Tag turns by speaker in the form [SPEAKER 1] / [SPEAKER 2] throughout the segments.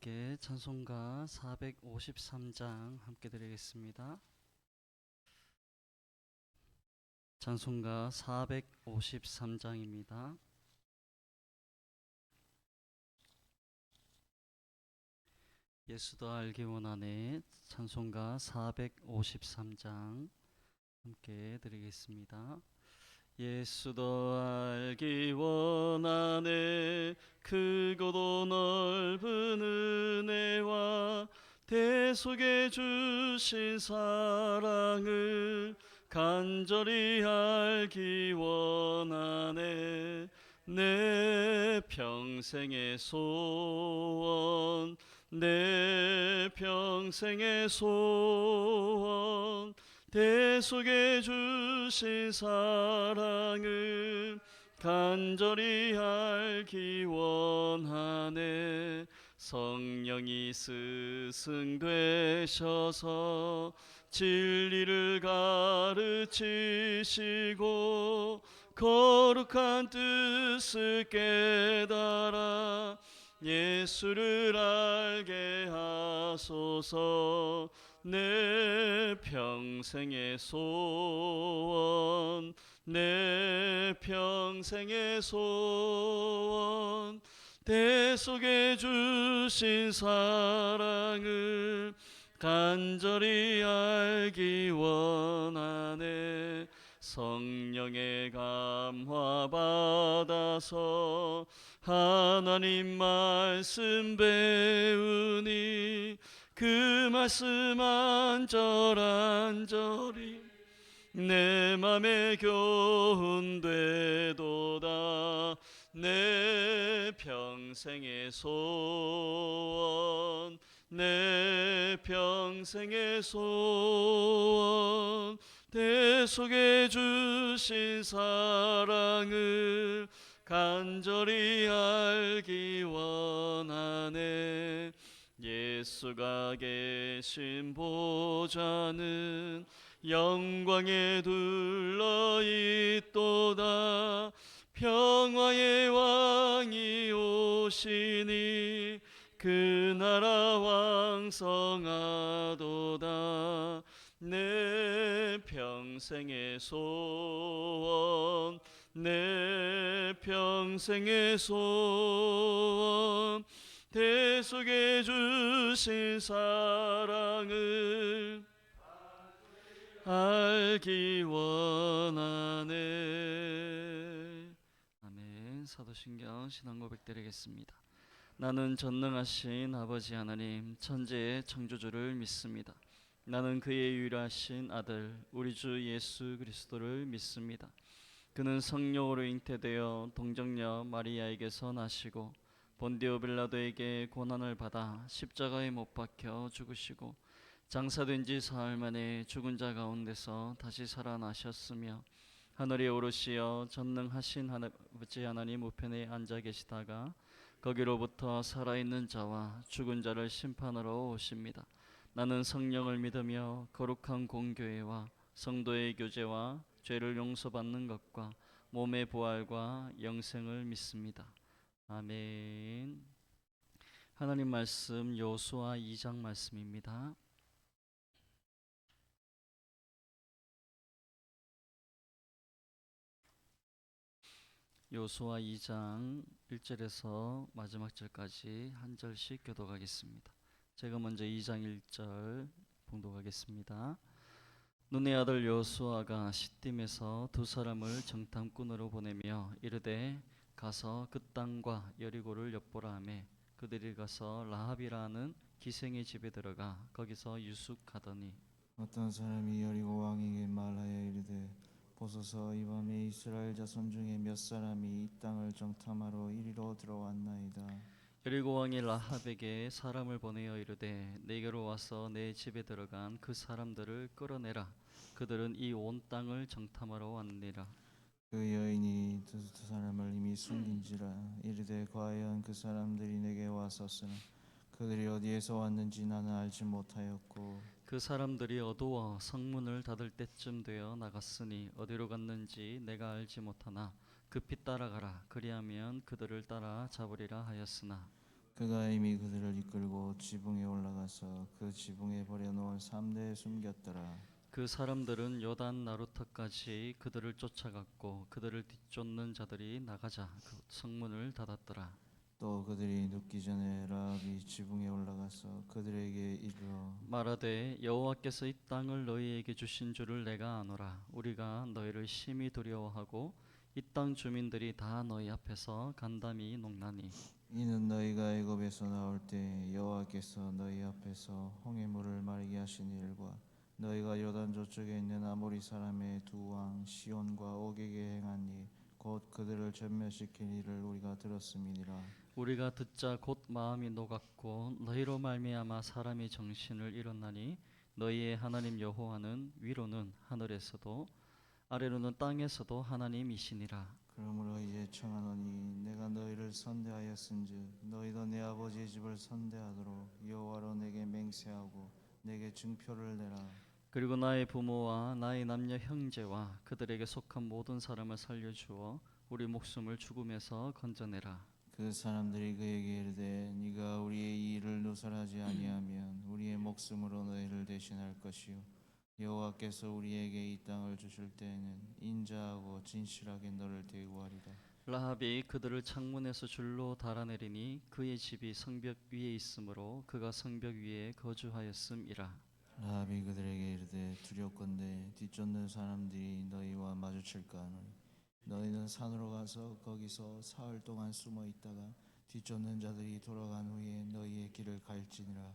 [SPEAKER 1] 함께 찬송가 453장 함께 드리겠습니다. 찬송가 453장입니다. 예수도 알기 원하네 찬송가 453장 함께 드리겠습니다. 예수도 알기 원하네 크고도 넓은 은혜와 대속해 주신 사랑을 간절히 알기 원하네. 내 평생의 소원, 내 평생의 소원, 대속해 주신 사랑을 간절히 알기 원하네. 성령이 스승되셔서 진리를 가르치시고 거룩한 뜻을 깨달아 예수를 알게 하소서. 내 평생의 소원, 내 평생의 소원, 대속해 주신 사랑을 간절히 알기 원하네. 성령의 감화 받아서 하나님 말씀 배우니 그 말씀 안절안절이 내 맘에 교훈되도다. 내 평생의 소원, 내 평생의 소원, 대속해 주신 사랑을 간절히 알기 원하네. 예수가 계신 보좌는 영광에 둘러있도다. 평화의 왕이 오시니 그 나라 왕성하도다. 내 평생의 소원, 내 평생의 소원, 대속해 주신 사랑을 알기 원하네. 아멘. 사도신경 신앙고백 드리겠습니다. 나는 전능하신 아버지 하나님 천지의 창조주를 믿습니다. 나는 그의 유일하신 아들 우리 주 예수 그리스도를 믿습니다. 그는 성령으로 잉태되어 동정녀 마리아에게서 나시고 본디오 빌라도에게 고난을 받아 십자가에 못 박혀 죽으시고 장사된 지 사흘 만에 죽은 자 가운데서 다시 살아나셨으며 하늘에 오르시어 전능하신 아버지 하나님 우편에 앉아 계시다가 거기로부터 살아있는 자와 죽은 자를 심판하러 오십니다. 나는 성령을 믿으며 거룩한 공교회와 성도의 교제와 죄를 용서받는 것과 몸의 부활과 영생을 믿습니다. 아멘. 하나님 말씀 여호수아 2장 말씀입니다. 여호수아 2장 1절에서 마지막 절까지 한 절씩 교독하겠습니다. 제가 먼저 2장 1절 봉독하겠습니다. 눈의 아들 여호수아가 시딤에서 두 사람을 정탐꾼으로 보내며 이르되 가서 그 땅과 여리고를 엿보라 하매 그들이 가서 라합이라는 기생의 집에 들어가 거기서 유숙하더니
[SPEAKER 2] 어떤 사람이 여리고 왕에게 말하여 이르되 보소서 이 밤에 이스라엘 자손 중에 몇 사람이 이 땅을 정탐하러 이리로 들어왔나이다.
[SPEAKER 1] 여리고 왕이 라합에게 사람을 보내어 이르되 내게로 와서 내 집에 들어간 그 사람들을 끌어내라. 그들은 이 온 땅을 정탐하러 왔느니라.
[SPEAKER 2] 그 여인이 두 사람을 이미 숨긴지라. 이르되 과연 그 사람들이 내게 왔었으나 그들이 어디에서 왔는지 나는 알지 못하였고
[SPEAKER 1] 그 사람들이 어두워 성문을 닫을 때쯤 되어 나갔으니 어디로 갔는지 내가 알지 못하나 급히 따라가라. 그리하면 그들을 따라 잡으리라 하였으나
[SPEAKER 2] 그가 이미 그들을 이끌고 지붕에 올라가서 그 지붕에 버려놓은 삼대에 숨겼더라.
[SPEAKER 1] 그 사람들은 요단 나루터까지 그들을 쫓아갔고 그들을 뒤쫓는 자들이 나가자 그 성문을 닫았더라.
[SPEAKER 2] 또 그들이 눕기 전에 라합이 지붕에 올라가서 그들에게 이르러
[SPEAKER 1] 말하되 여호와께서 이 땅을 너희에게 주신 줄을 내가 아노라. 우리가 너희를 심히 두려워하고 이 땅 주민들이 다 너희 앞에서 간담이 농나니
[SPEAKER 2] 이는 너희가 애굽에서 나올 때 여호와께서 너희 앞에서 홍해물을 마르게 하신 일과 너희가 요단 저쪽에 있는 아모리 사람의 두 왕 시온과 옥에게 행한 일 곧 그들을 전멸시킨 일을 우리가 들었음이니라.
[SPEAKER 1] 우리가 듣자 곧 마음이 녹았고 너희로 말미암아 사람이 정신을 잃었나니 너희의 하나님 여호와는 위로는 하늘에서도 아래로는 땅에서도 하나님이시니라.
[SPEAKER 2] 그러므로 이제 청하노니 내가 너희를 선대하였은즉 너희도 내 아버지의 집을 선대하도록 여호와로 내게 맹세하고 내게 증표를 내라.
[SPEAKER 1] 그리고 나의 부모와 나의 남녀 형제와 그들에게 속한 모든 사람을 살려주어 우리 목숨을 죽음에서 건져내라.
[SPEAKER 2] 그 사람들이 그에게 이르되 네가 우리의 이 일을 누설하지 아니하면 우리의 목숨으로 너희를 대신할 것이요 여호와께서 우리에게 이 땅을 주실 때에는 인자하고 진실하게 너를 대우하리라.
[SPEAKER 1] 라합이 그들을 창문에서 줄로 달아내리니 그의 집이 성벽 위에 있으므로 그가 성벽 위에 거주하였음이라.
[SPEAKER 2] 라합이 그들에게 이르되 두렵건대 뒤쫓는 사람들이 너희와 마주칠까 하노니 너희는 산으로 가서 거기서 사흘 동안 숨어 있다가 뒤쫓는 자들이 돌아간 후에 너희의 길을 갈지니라.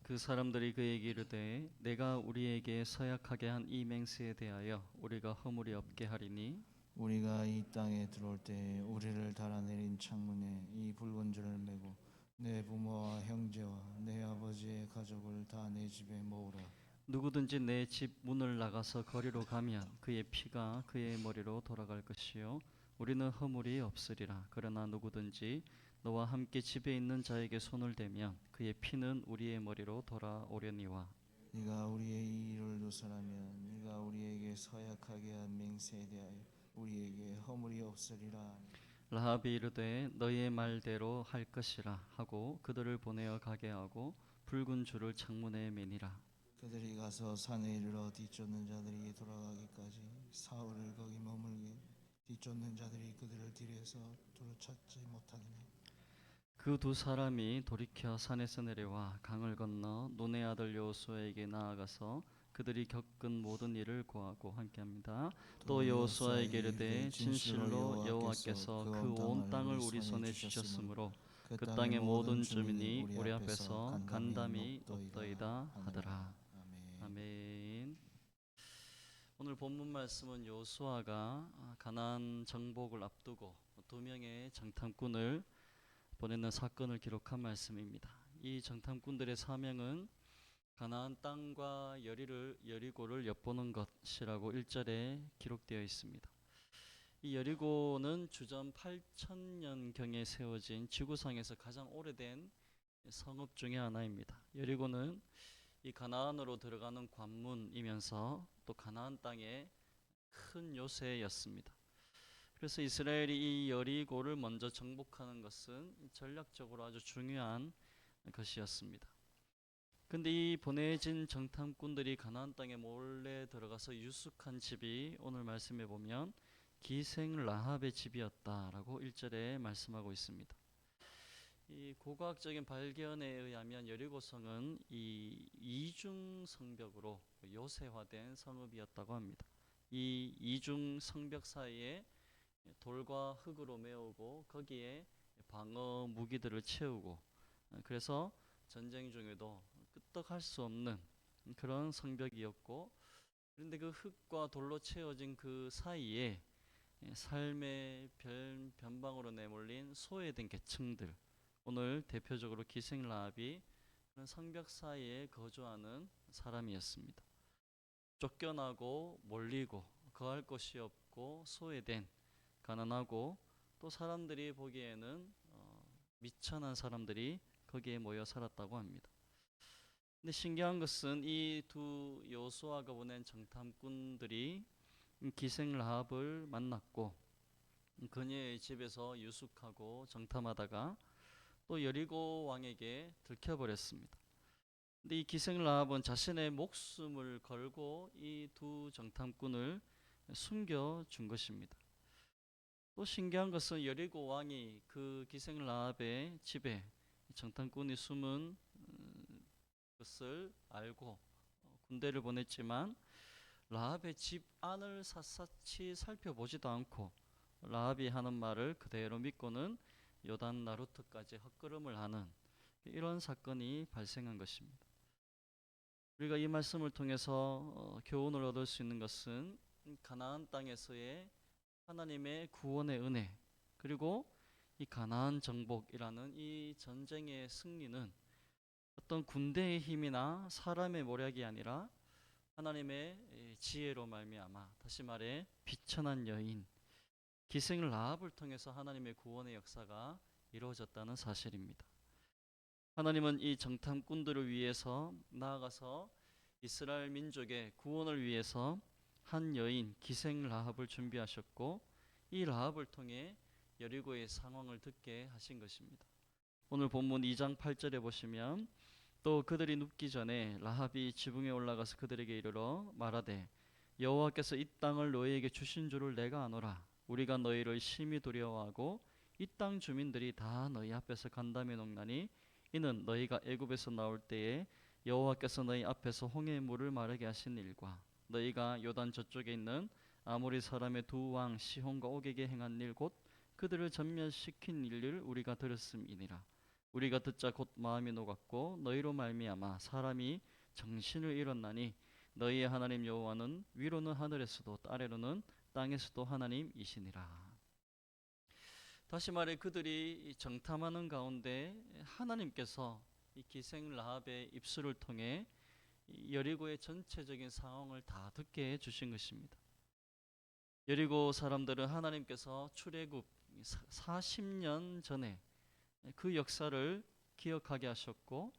[SPEAKER 1] 그 사람들이 그에게 이르되 내가 우리에게 서약하게 한 이 맹세에 대하여 우리가 허물이 없게 하리니
[SPEAKER 2] 우리가 이 땅에 들어올 때 우리를 달아내린 창문에 이 붉은 줄을 메고 내 부모와 형제와 내 아버지의 가족을 다 내 집에 모으라.
[SPEAKER 1] 누구든지 내 집 문을 나가서 거리로 가면 그의 피가 그의 머리로 돌아갈 것이요 우리는 허물이 없으리라. 그러나 누구든지 너와 함께 집에 있는 자에게 손을 대면 그의 피는 우리의 머리로 돌아오려니와.
[SPEAKER 2] 네가 우리의 이 일을 누설하면 네가 우리에게 서약하게 한 맹세에 대하여 우리에게 허물이 없으리라.
[SPEAKER 1] 라합이 이르되 너희의 말대로 할 것이라 하고 그들을 보내어 가게 하고 붉은 줄을 창문에 매니라.
[SPEAKER 2] 그들이 가서 산에 이르러 뒤쫓는 자들이 돌아가기까지 사흘을 거기 머물게 뒤쫓는 자들이 그들을 들에서 돌찾지 못하니라.
[SPEAKER 1] 그 두 사람이 돌이켜 산에서 내려와 강을 건너 눈의 아들 여호수아에게 나아가서 그들이 겪은 모든 일을 고하고 함께합니다. 또 여호수아에게 이르되 진실로 여호와께서 그 온 땅을 우리 손에 주셨으므로 그 땅의 모든 주민이 우리 앞에서 간담이 높더이다 하더라. 아멘. 오늘 본문 말씀은 여호수아가 가나안 정복을 앞두고 두 명의 정탐꾼을 보내는 사건을 기록한 말씀입니다. 이 정탐꾼들의 사명은 가나안 땅과 여리고를 엿보는 것이라고 1절에 기록되어 있습니다. 이 여리고는 주전 8,000년경에 세워진 지구상에서 가장 오래된 성읍 중의 하나입니다. 여리고는 이 가나안으로 들어가는 관문이면서 또 가나안 땅의 큰 요새였습니다. 그래서 이스라엘이 이 여리고를 먼저 정복하는 것은 전략적으로 아주 중요한 것이었습니다. 근데 이 보내진 정탐꾼들이 가나안 땅에 몰래 들어가서 유숙한 집이 오늘 말씀해 보면 기생 라합의 집이었다라고 1절에 말씀하고 있습니다. 이 고고학적인 발견에 의하면 여리고성은 이 이중 성벽으로 요새화된 성읍이었다고 합니다. 이 이중 성벽 사이에 돌과 흙으로 메우고 거기에 방어 무기들을 채우고 그래서 전쟁 중에도 끄떡할 수 없는 그런 성벽이었고 그런데 그 흙과 돌로 채워진 그 사이에 삶의 변방으로 내몰린 소외된 계층들 오늘 대표적으로 기생라합이 그런 성벽 사이에 거주하는 사람이었습니다. 쫓겨나고 몰리고 거할 곳이 없고 소외된 가난하고 또 사람들이 보기에는 미천한 사람들이 거기에 모여 살았다고 합니다. 근데 신기한 것은 이 두 여호수아가 보낸 정탐꾼들이 기생 라합을 만났고 그녀의 집에서 유숙하고 정탐하다가 또 여리고 왕에게 들켜버렸습니다. 근데 이 기생 라합은 자신의 목숨을 걸고 이 두 정탐꾼을 숨겨준 것입니다. 또 신기한 것은 여리고 왕이 그 기생 라합의 집에 정탐꾼이 숨은 것을 알고 군대를 보냈지만 라합의 집 안을 샅샅이 살펴보지도 않고 라합이 하는 말을 그대로 믿고는 요단 나루트까지 헛걸음을 하는 이런 사건이 발생한 것입니다. 우리가 이 말씀을 통해서 교훈을 얻을 수 있는 것은 가나안 땅에서의 하나님의 구원의 은혜, 그리고 이 가나안 정복이라는 이 전쟁의 승리는 어떤 군대의 힘이나 사람의 모략이 아니라 하나님의 지혜로 말미암아, 다시 말해 비천한 여인 기생 라합을 통해서 하나님의 구원의 역사가 이루어졌다는 사실입니다. 하나님은 이 정탐꾼들을 위해서, 나아가서 이스라엘 민족의 구원을 위해서 한 여인 기생 라합을 준비하셨고, 이 라합을 통해 여리고의 상황을 듣게 하신 것입니다. 오늘 본문 2장 8절에 보시면, 또 그들이 눕기 전에 라합이 지붕에 올라가서 그들에게 이르러 말하되, 여호와께서 이 땅을 너희에게 주신 줄을 내가 아노라. 우리가 너희를 심히 두려워하고 이 땅 주민들이 다 너희 앞에서 간담해 놓나니, 이는 너희가 애굽에서 나올 때에 여호와께서 너희 앞에서 홍해의 물을 마르게 하신 일과 너희가 요단 저쪽에 있는 아모리 사람의 두 왕 시혼과 옥에게 행한 일, 곧 그들을 전멸시킨 일을 우리가 들었음이니라. 우리가 듣자 곧 마음이 녹았고 너희로 말미암아 사람이 정신을 잃었나니, 너희의 하나님 여호와는 위로는 하늘에서도 아래로는 땅에서도 하나님이시니라. 다시 말해 그들이 정탐하는 가운데 하나님께서 이 기생 라합의 입술을 통해 여리고의 전체적인 상황을 다 듣게 해주신 것입니다. 여리고 사람들은 하나님께서 출애굽 40년 전에 그 역사를 기억하게 하셨고,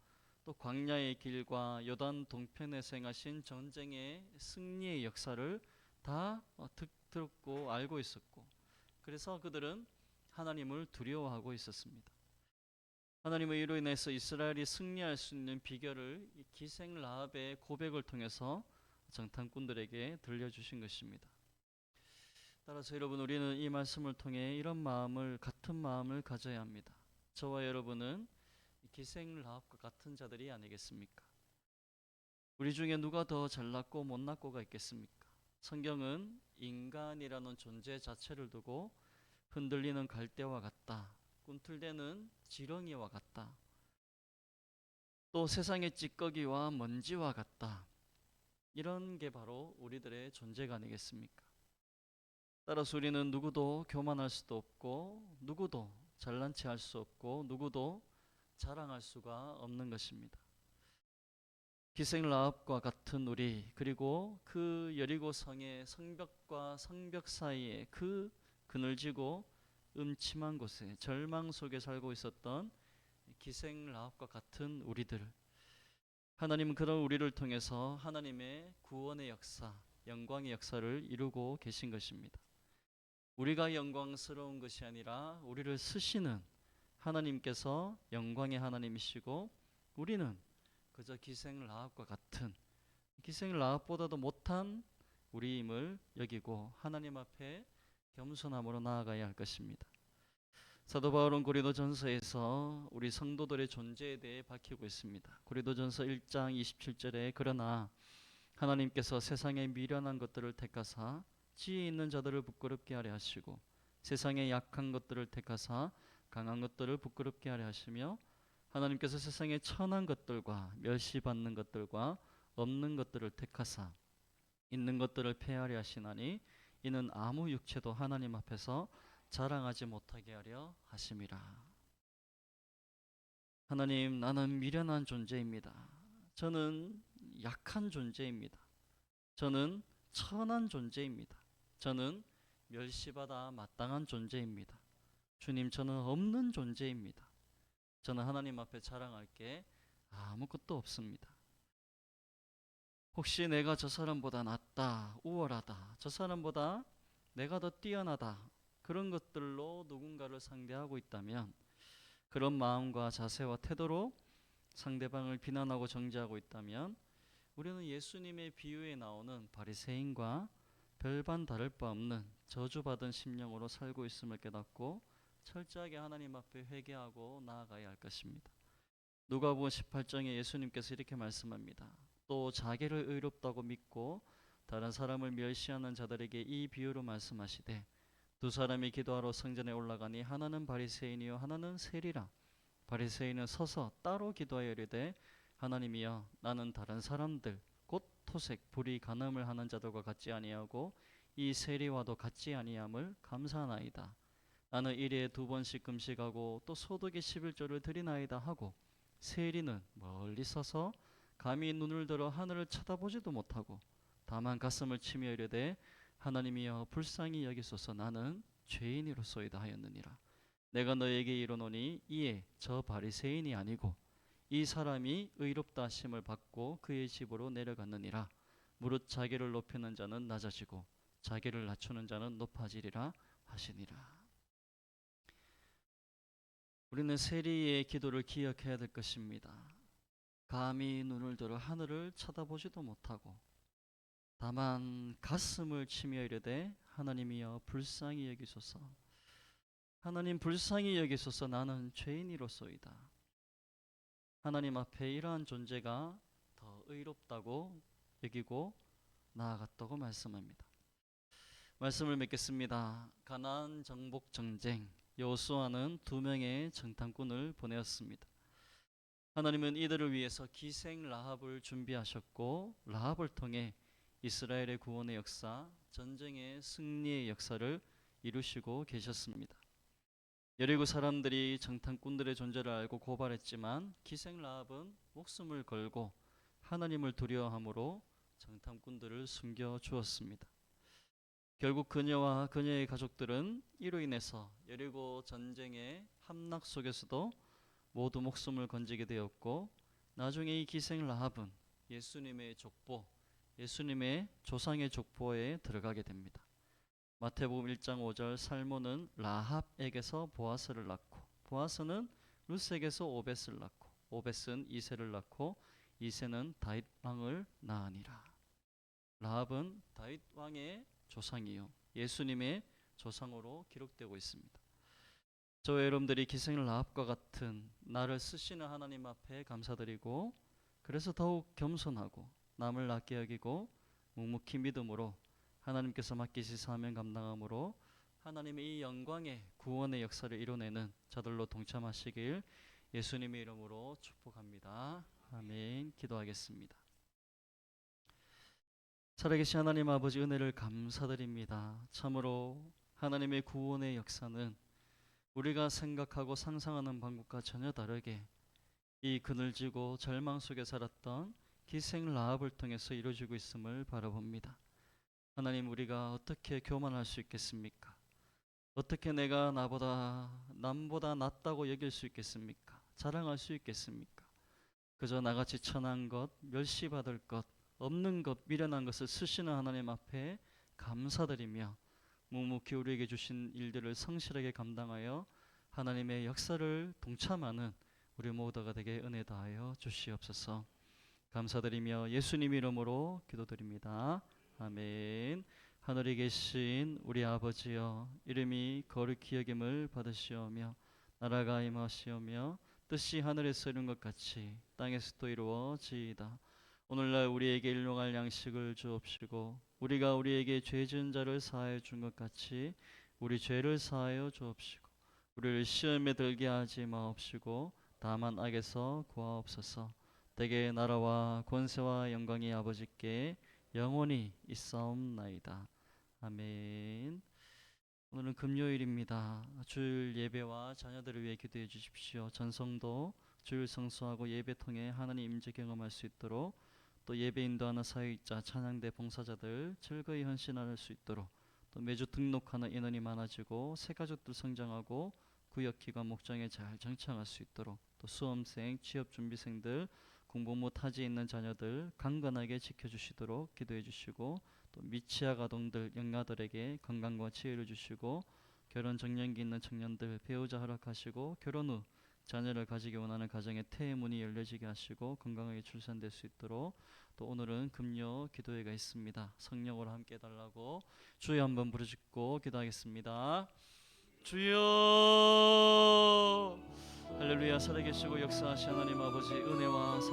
[SPEAKER 1] 또 광야의 길과 요단 동편에서 행하신 전쟁의 승리의 역사를 다 듣고 알고 있었고, 그래서 그들은 하나님을 두려워하고 있었습니다. 하나님의 이로 인해서 이스라엘이 승리할 수 있는 비결을 이 기생 라합의 고백을 통해서 정탐꾼들에게 들려주신 것입니다. 따라서 여러분, 우리는 이 말씀을 통해 이런 마음을, 같은 마음을 가져야 합니다. 저와 여러분은 기생 라합과 같은 자들이 아니겠습니까? 우리 중에 누가 더 잘났고 못났고가 있겠습니까? 성경은 인간이라는 존재 자체를 두고 흔들리는 갈대와 같다, 꿈틀대는 지렁이와 같다, 또 세상의 찌꺼기와 먼지와 같다, 이런 게 바로 우리들의 존재가 아니겠습니까? 따라서 우리는 누구도 교만할 수도 없고, 누구도 잘난 체 할 수 없고, 누구도 자랑할 수가 없는 것입니다. 기생 라합과 같은 우리, 그리고 그 여리고 성의 성벽과 성벽 사이에 그 그늘지고 음침한 곳에 절망 속에 살고 있었던 기생 라합과 같은 우리들, 하나님은 그런 우리를 통해서 하나님의 구원의 역사, 영광의 역사를 이루고 계신 것입니다. 우리가 영광스러운 것이 아니라 우리를 쓰시는 하나님께서 영광의 하나님이시고, 우리는 그저 기생 라합과 같은, 기생 라합보다도 못한 우리임을 여기고 하나님 앞에 겸손함으로 나아가야 할 것입니다. 사도 바울은 고린도전서에서 우리 성도들의 존재에 대해 밝히고 있습니다. 고린도전서 1장 27절에 그러나 하나님께서 세상의 미련한 것들을 택하사 지혜 있는 자들을 부끄럽게 하려 하시고, 세상의 약한 것들을 택하사 강한 것들을 부끄럽게 하려 하시며, 하나님께서 세상의 천한 것들과 멸시받는 것들과 없는 것들을 택하사 있는 것들을 폐하려 하시나니, 이는 아무 육체도 하나님 앞에서 자랑하지 못하게 하려 하심이라. 하나님, 나는 미련한 존재입니다. 저는 약한 존재입니다. 저는 천한 존재입니다. 저는 멸시받아 마땅한 존재입니다. 주님, 저는 없는 존재입니다. 저는 하나님 앞에 자랑할 게 아무것도 없습니다. 혹시 내가 저 사람보다 낫다, 우월하다, 저 사람보다 내가 더 뛰어나다, 그런 것들로 누군가를 상대하고 있다면 그런 마음과 자세와 태도로 상대방을 비난하고 정죄하고 있다면 우리는 예수님의 비유에 나오는 바리새인과 별반 다를 바 없는 저주받은 심령으로 살고 있음을 깨닫고 철저하게 하나님 앞에 회개하고 나아가야 할 것입니다. 누가복음 18장에 예수님께서 이렇게 말씀합니다. 또 자기를 의롭다고 믿고 다른 사람을 멸시하는 자들에게 이 비유로 말씀하시되 두 사람이 기도하러 성전에 올라가니 하나는 바리새인이요 하나는 세리라. 바리새인은 서서 따로 기도하여 이르되 하나님이여 나는 다른 사람들 곧 토색 불의 간음을 하는 자들과 같지 아니하고 이 세리와도 같지 아니함을 감사하나이다. 나는 일에 2번씩 금식하고 또 소득의 11조를 드리나이다 하고 세리는 멀리 서서 감히 눈을 들어 하늘을 쳐다보지도 못하고 다만 가슴을 치며 이르되 하나님이여 불쌍히 여기소서 나는 죄인이로소이다 하였느니라. 내가 너에게 이르노니 이에 저 바리새인이 아니고 이 사람이 의롭다 하심을 받고 그의 집으로 내려갔느니라. 무릇 자기를 높이는 자는 낮아지고 자기를 낮추는 자는 높아지리라 하시니라. 우리는 세리의 기도를 기억해야 될 것입니다. 감히 눈을 들어 하늘을 쳐다보지도 못하고 다만 가슴을 치며 이르되 하나님이여 불쌍히 여기소서 하나님 불쌍히 여기소서 나는 죄인이로소이다. 하나님 앞에 이러한 존재가 더 의롭다고 여기고 나아갔다고 말씀합니다. 말씀을 맺겠습니다. 가나안 정복 전쟁 여호수아는 2명의 정탐꾼을 보내었습니다. 하나님은 이들을 위해서 기생 라합을 준비하셨고 라합을 통해 이스라엘의 구원의 역사, 전쟁의 승리의 역사를 이루시고 계셨습니다. 여리고 사람들이 정탐꾼들의 존재를 알고 고발했지만 기생 라합은 목숨을 걸고 하나님을 두려워함으로 정탐꾼들을 숨겨 주었습니다. 결국 그녀와 그녀의 가족들은 이로 인해서 여리고 전쟁의 함락 속에서도 모두 목숨을 건지게 되었고 나중에 이 기생 라합은 예수님의 족보, 예수님의 조상의 족보에 들어가게 됩니다. 마태복음 1장 5절 살모는 라합에게서 보아스를 낳고 보아스는 룻에게서 오벳을 낳고 오벳은 이새를 낳고 이새는 다윗 왕을 낳으니라. 라합은 다윗 왕의 조상이요 예수님의 조상으로 기록되고 있습니다. 저와 여러분들이 기생 라합과 같은 나를 쓰시는 하나님 앞에 감사드리고 그래서 더욱 겸손하고 남을 낮게 여기고 묵묵히 믿음으로 하나님께서 맡기신 사명 감당함으로 하나님의 이 영광의 구원의 역사를 이뤄내는 저들로 동참하시길 예수님의 이름으로 축복합니다. 아멘. 기도하겠습니다. 살아계신 하나님 아버지 은혜를 감사드립니다. 참으로 하나님의 구원의 역사는 우리가 생각하고 상상하는 방법과 전혀 다르게 이 그늘지고 절망 속에 살았던 기생 라합을 통해서 이루어지고 있음을 바라봅니다. 하나님 우리가 어떻게 교만할 수 있겠습니까? 어떻게 내가 남보다 낫다고 여길 수 있겠습니까? 자랑할 수 있겠습니까? 그저 나같이 천한 것, 멸시받을 것, 없는 것, 미련한 것을 쓰시는 하나님 앞에 감사드리며 묵묵히 우리에게 주신 일들을 성실하게 감당하여 하나님의 역사를 동참하는 우리 모두가 되게 은혜 다하여 주시옵소서. 감사드리며 예수님 이름으로 기도드립니다. 아멘. 하늘에 계신 우리 아버지여 이름이 거룩히 여김을 받으시오며 나라가 임하시오며 뜻이 하늘에서 이룬 것 같이 땅에서도 이루어지이다. 오늘날 우리에게 일용할 양식을 주옵시고 우리가 우리에게 죄 지은 자를 사하여 준 것 같이 우리 죄를 사하여 주옵시고 우리를 시험에 들게 하지 마옵시고 다만 악에서 구하옵소서. 대개 나라와 권세와 영광이 아버지께 영원히 있사옵나이다. 아멘. 오늘은 금요일입니다. 주일 예배와 자녀들을 위해 기도해 주십시오. 전성도 주일 성수하고 예배 통해 하나님 임재 경험할 수 있도록 또 예배 인도하는 사역자, 찬양대 봉사자들 즐거이 헌신할 수 있도록 또 매주 등록하는 인원이 많아지고 새 가족들 성장하고 구역기관 목장에 잘 정착할 수 있도록 또 수험생, 취업준비생들 공부 못 하지 있는 자녀들 강건하게 지켜주시도록 기도해 주시고 또 미취학 아동들, 영가들에게 건강과 지혜를 주시고 결혼 정년기 있는 청년들 배우자 허락하시고 결혼 후 자녀를 가지기 원하는 가정의 태의 문이 열려지게 하시고 건강하게 출산될 수 있도록, 또 오늘은 금요 기도회가 있습니다. 성령으로 함께 해달라고 주여 한번 부르짖고 기도하겠습니다. 주여. 할렐루야. 살아계시고 역사하신 하나님 아버지, 은혜와